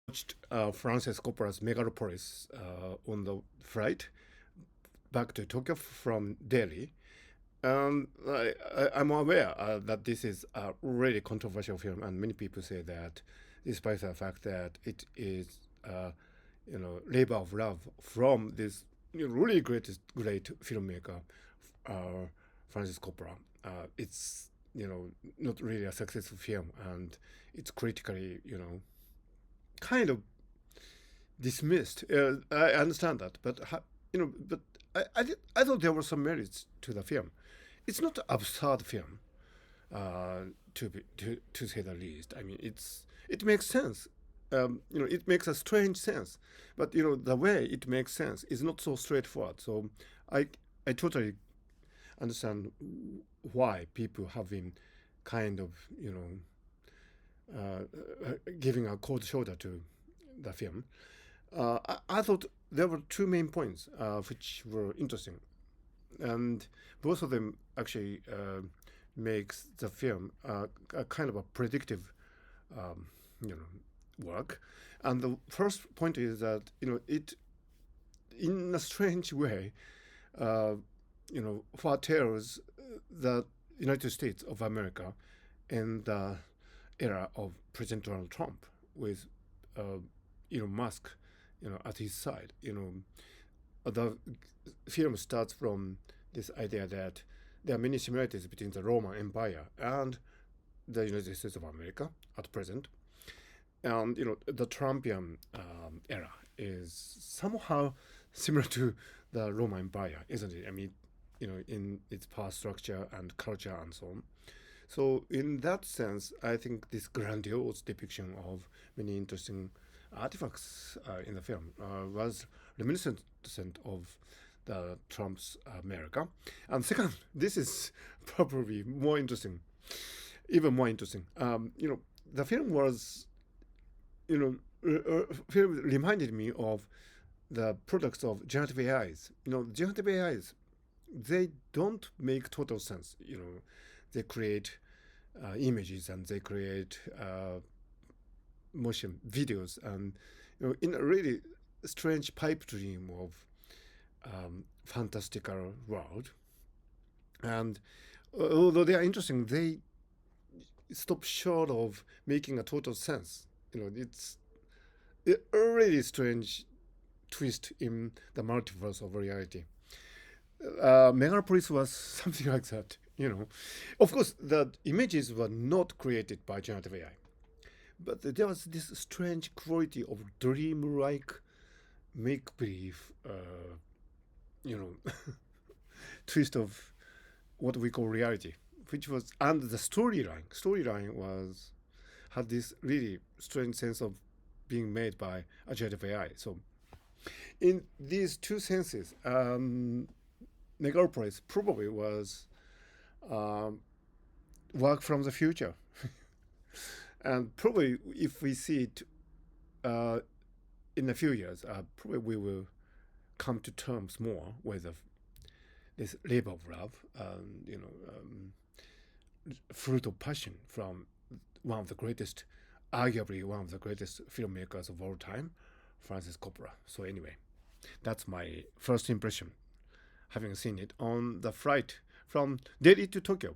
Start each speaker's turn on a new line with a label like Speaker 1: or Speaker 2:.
Speaker 1: watched Francis Coppola's Megalopolis on the flight back to Tokyo from Delhi. I'm aware that this is a really controversial film, and many people say that, despite the fact that it is, labor of love from this really great filmmaker, uh, Francis Coppola. It's not really a successful film, and it's critically kind of dismissed. I understand that, but I thought there were some merits to the film. It's not an absurd film, to say the least. I mean, it makes sense. It makes a strange sense, but the way it makes sense is not so straightforward. So I I totally understand why people have been kind of giving a cold shoulder to the film. I thought there were two main points which were interesting, and both of them actually makes the film a kind of a predictive, um, you work. And the first point is that it, in a strange way, uh, foretells the United States of America in the era of President Donald Trump with uh, Elon Musk, at his side. The film starts from this idea that there are many similarities between the Roman Empire and the United States of America at present, and the Trumpian era is somehow similar to the Roman Empire, isn't it? I mean, in its power structure and culture and so on. So in that sense, I think this grandiose depiction of many interesting artifacts in the film was reminiscent of the Trump's America. And second, this is probably more interesting, even more interesting. The film was, film reminded me of the products of generative AIs. Generative AIs, they don't make total sense. They create images and they create motion videos, and in a really strange pipe dream of fantastical world. And although they are interesting, they stop short of making a total sense. It's a really strange twist in the multiverse of reality. Megalopolis was something like that. Of course, the images were not created by generative AI, but there was this strange quality of dream-like make-believe, you know, twist of what we call reality, which was, and the storyline was had this really strange sense of being made by a generative AI. So in these two senses, Megalopolis probably was um, work from the future. And probably if we see it uh, in a few years, probably we will come to terms more with this labor of love, fruit of passion from one of the greatest, arguably one of the greatest filmmakers of all time, Francis Coppola. So anyway, that's my first impression, having seen it on the flight from Delhi to Tokyo.